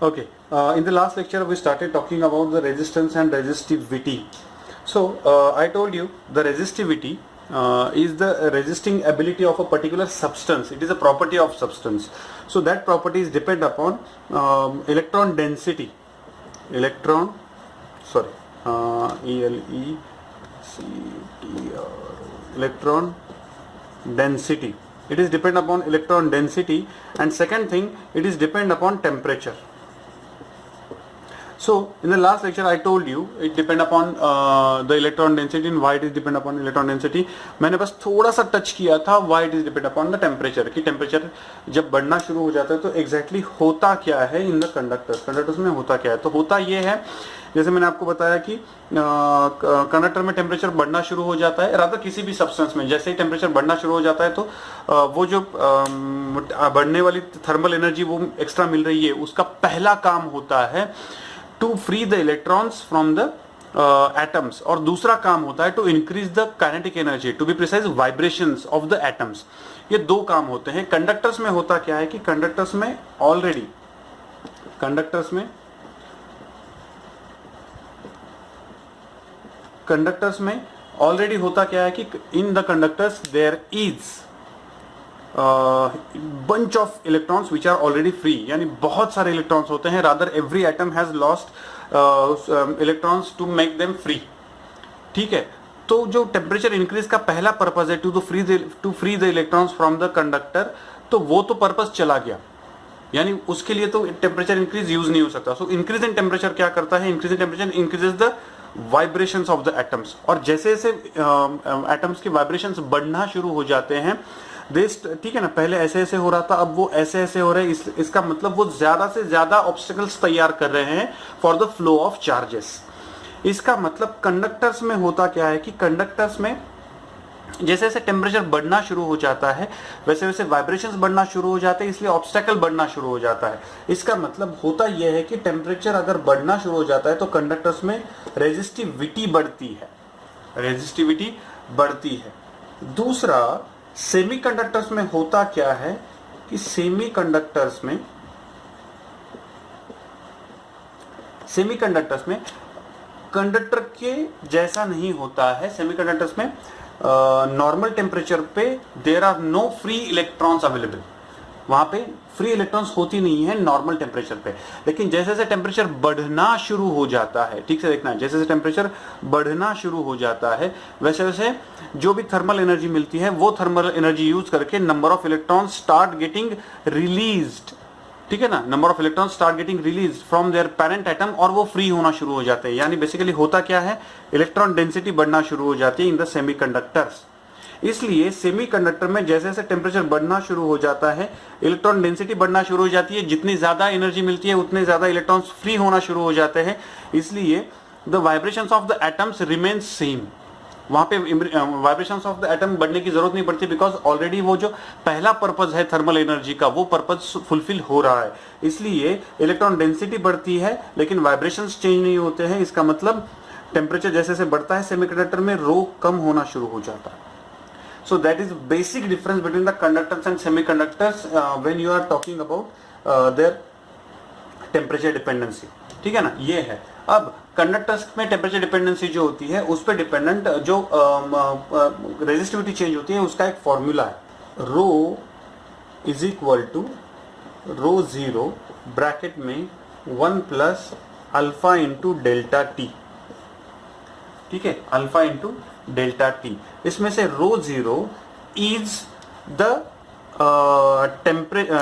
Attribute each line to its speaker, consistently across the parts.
Speaker 1: Okay. In the last lecture, we started talking about the resistance and resistivity. So I told you the resistivity is the resisting ability of a particular substance. It is a property of substance. So that properties depend upon electron density. Electron, sorry, electron density. It is depend upon electron density, and second thing, it is depend upon temperature. So in the last lecture I told you it depend upon the electron density, and why it is depend upon electron density. मैंने बस थोड़ा सा touch किया था why it is depend upon the temperature, कि temperature जब बढ़ना शुरू हो जाता है तो एग्जैक्टली होता क्या है इन द कंडक्टर्स में होता क्या है. तो होता ये है, जैसे मैंने आपको बताया कि कंडक्टर में टेम्परेचर बढ़ना शुरू हो जाता है, रादर किसी भी सब्सटेंस में जैसे ही टेम्परेचर बढ़ना शुरू हो जाता है तो वो जो बढ़ने वाली थर्मल एनर्जी वो एक्स्ट्रा मिल रही है, उसका पहला काम होता है to free the electrons from the atoms, और दूसरा काम होता है to increase the kinetic energy, to be precise vibrations of the atoms. ये दो काम होते हैं. कंडक्टर्स में होता क्या है कि कंडक्टर्स में ऑलरेडी होता क्या है कि in the conductors there is bunch of electrons which are already free, यानी बहुत सारे इलेक्ट्रॉन्स होते हैं. rather every atom has lost electrons to make them free. ठीक है. तो जो टेम्परेचर इंक्रीज का पहला पर्पज है to free the electrons from the conductor, तो वो तो पर्पज चला गया, यानी उसके लिए तो टेम्परेचर इंक्रीज यूज नहीं हो सकता. सो इंक्रीज इन टेम्परेचर क्या करता है, increase in temperature increases the vibrations of the atoms, और जैसे जैसे एटम्स के वाइब्रेशंस बढ़ना शुरू हो जाते हैं, ठीक है ना, पहले ऐसे ऐसे हो रहा था, अब वो ऐसे ऐसे हो रहे हैं. इसका मतलब वो ज्यादा से ज्यादा ऑब्स्टिकल्स तैयार कर रहे हैं for the flow of charges. इसका मतलब कंडक्टर्स में होता क्या है कि कंडक्टर्स में जैसे जैसे टेम्परेचर बढ़ना शुरू हो जाता है वैसे वैसे वाइब्रेशंस बढ़ना शुरू हो जाते हैं, इसलिए ऑब्स्टेकल बढ़ना शुरू हो जाता है. इसका मतलब होता यह है कि टेम्परेचर अगर बढ़ना शुरू हो जाता है तो कंडक्टर्स में रेजिस्टिविटी बढ़ती है. दूसरा, सेमीकंडक्टर्स में होता क्या है कि सेमीकंडक्टर्स में कंडक्टर के जैसा नहीं होता है. सेमीकंडक्टर्स में नॉर्मल टेम्परेचर पे there are no free electrons available. वहां पे फ्री इलेक्ट्रॉन्स होती नहीं है नॉर्मल टेम्परेचर पे. लेकिन जैसे जैसे टेम्परेचर बढ़ना शुरू हो जाता है, ठीक से देखना है, जैसे जैसे टेम्परेचर बढ़ना शुरू हो जाता है वैसे वैसे जो भी थर्मल एनर्जी मिलती है वो थर्मल एनर्जी यूज करके number of electrons start getting released. ठीक है ना, number of electrons start getting release from there parent atom, और वो फ्री होना शुरू हो जाते हैं. यानी बेसिकली होता क्या है, इलेक्ट्रॉन डेंसिटी बढ़ना शुरू हो जाती है इन द सेमीकंडक्टर्स. इसलिए सेमीकंडक्टर में जैसे जैसे टेम्परेचर बढ़ना शुरू हो जाता है इलेक्ट्रॉन डेंसिटी बढ़ना शुरू हो जाती है. जितनी ज्यादा एनर्जी मिलती है उतने ज्यादा इलेक्ट्रॉन्स फ्री होना शुरू हो जाते हैं. इसलिए the vibrations of the atoms remain same. वहां पे वाइब्रेशंस ऑफ द एटम बढ़ने की जरूरत नहीं पड़ती, बिकॉज ऑलरेडी वो जो पहला पर्पज है थर्मल एनर्जी का वो पर्पज फुलफिल हो रहा है. इसलिए इलेक्ट्रॉन डेंसिटी बढ़ती है लेकिन वाइब्रेशंस चेंज नहीं होते हैं. इसका मतलब टेम्परेचर जैसे जैसे बढ़ता है सेमीकंडक्टर में रो कम होना शुरू हो जाता है. So that is basic difference between the conductors and semiconductors when you are talking about their temperature dependency. ठीक है ना, ये है. अब कंडक्टर्स में टेम्परेचर डिपेंडेंसी जो होती है उस पर डिपेंडेंट जो रेजिस्टिविटी चेंज होती है उसका एक फॉर्मूला है. Rho is equal to rho zero bracket में 1 plus alpha into delta T. ठीक है, अल्फा इंटू डेल्टा टी. इसमें से rho zero is the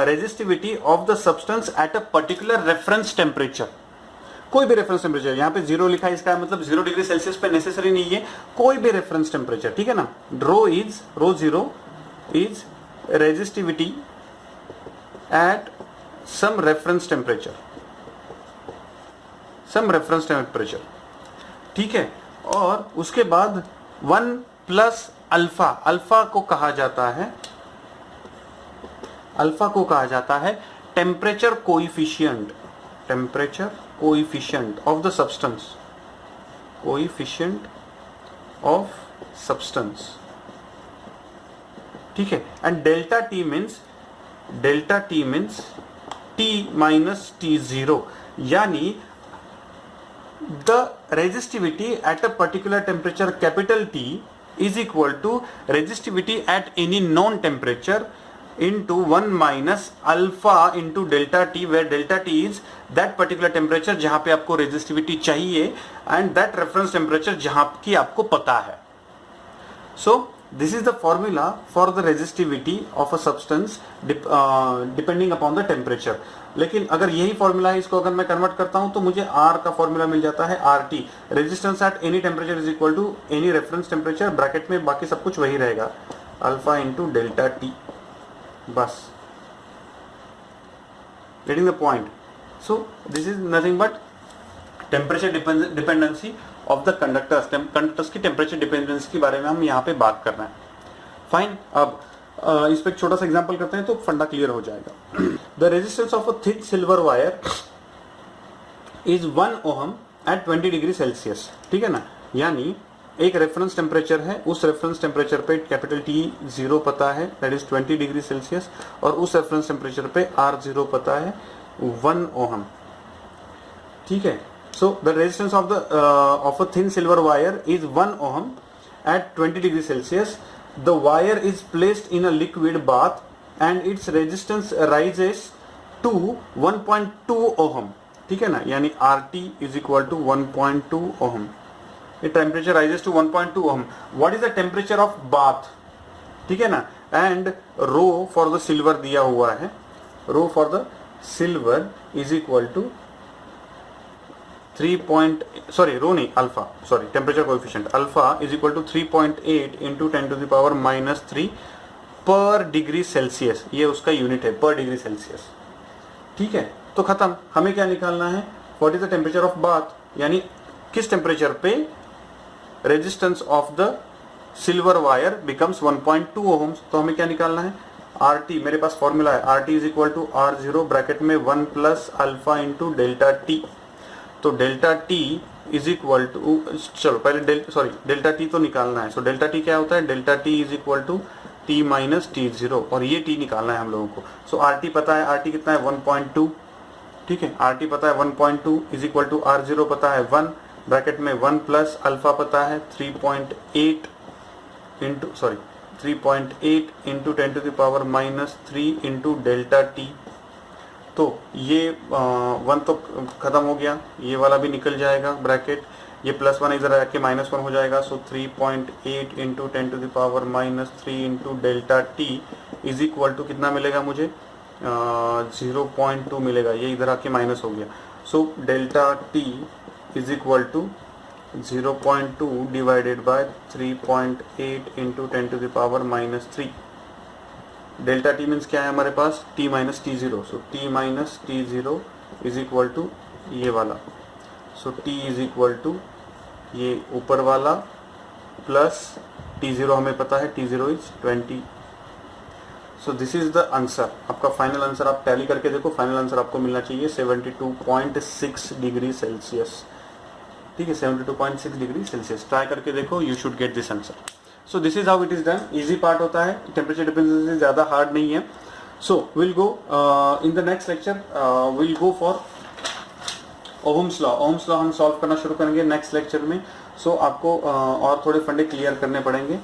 Speaker 1: resistivity of the substance at a particular reference temperature. कोई भी रेफरेंस टेम्परेचर, यहाँ पे 0 लिखा है, इसका मतलब 0 डिग्री सेल्सियस पे नेसेसरी नहीं है, कोई भी रेफरेंस टेम्परेचर. ठीक है ना, rho zero is resistivity at some reference temperature. ठीक है, और उसके बाद 1 प्लस अल्फा को कहा जाता है temperature coefficient of the substance. ठीक है, and delta T means T minus T0, यानी the resistivity at a particular temperature capital T is equal to resistivity at any known temperature into 1 minus alpha into delta T, where delta T is that particular temperature जहां पे आपको resistivity चाहिए and that reference temperature जहां की आपको पता है. So this is the formula for the resistivity of a substance depending upon the temperature. लेकिन अगर यही फॉर्मूला है, इसको अगर मैं कन्वर्ट करता हूं तो मुझे R का फॉर्मूला मिल जाता है RT, resistance at any temperature is equal to any reference temperature, bracket में बाकी सब कुछ वही रहेगा, अल्फा इंटू डेल्टा टी. बस, getting the point. So this is nothing but temperature dependency of the conductors की टेम्परेचर डिपेंडेंसी के बारे में हम यहाँ पे बात कर रहे हैं. फाइन. अब इस पे एक छोटा सा एग्जांपल करते हैं तो फंडा क्लियर हो जाएगा. The resistance of a thick silver wire is 1 ohm at 20 degree Celsius. ठीक है ना, यानी एक रेफरेंस टेम्परेचर है, उस रेफरेंस टेम्परेचर पे कैपिटल टी 0 पता है, दैट इज 20 डिग्री सेल्सियस, और उस रेफरेंस टेम्परेचर पे R0 पता है 1 ओहम. ठीक है. So the resistance of a thin silver wire is 1 ohm at 20 degree Celsius. The wire is placed in a liquid bath and its resistance rises to 1.2 ohm. ठीक है ना, यानी RT is equal to 1.2 ohm. The temperature rises to 1.2 ohm. What is the temperature of bath? ठीक है ना, and rho for the silver दिया हुआ है. Rho for the silver is equal to temperature coefficient alpha is equal to 3.8 into 10 to the power minus 3 per degree Celsius. ये उसका unit है, per degree Celsius. ठीक है, तो खत्म. हमें क्या निकालना है, what is the temperature of bath, यानी किस टेम्परेचर पे resistance of the silver wire becomes 1.2 ohms. तो हमें क्या निकालना है, RT. मेरे पास फॉर्मूला है, RT is equal to R0 bracket में 1 plus alpha into delta T. तो delta T is equal to, चलो पहले डेल्टा टी तो निकालना है. सो डेल्टा टी क्या होता है, delta T is equal to T minus T0, और ये टी निकालना है हम लोगों को. सो RT पता है, RT कितना है 1.2. ठीक है, RT पता है 1.2 इज इक्वल टू R0 पता है 1 ब्रैकेट में 1 प्लस अल्फा पता है 3.8 into 10 to the power minus 3 into delta T. तो ये 1 तो खत्म हो गया, ये वाला भी निकल जाएगा ब्रैकेट, ये +1 इधर आके -1 हो जाएगा. So 3.8 into 10 to the power minus 3 into delta T is equal to कितना मिलेगा मुझे, 0.2 मिलेगा. ये इधर आके माइनस हो गया. So delta T is equal to 0.2 divided by 3.8 into 10 to the power minus 3. Delta T means क्या है हमारे पास, T minus T0. So T minus T0 is equal to ये वाला. So T is equal to ये ऊपर वाला plus T0 हमें पता है, T0 is 20. So this is the answer. आपका फाइनल आंसर आप टैली करके देखो, फाइनल आंसर आपको मिलना चाहिए 72.6 डिग्री सेल्सियस. ठीक है, 72.6 डिग्री सेल्सियस. ट्राई करके देखो, you should get this answer. So this is how it is done. Easy part होता है, टेम्परेचर डिपेंडेंसी ज़्यादा हार्ड नहीं है. So will go in the next lecture, will go for ohm's law. Ohm's law हम solve करना शुरू करेंगे next lecture में. सो आपको और थोड़े फंडे क्लियर करने पड़ेंगे.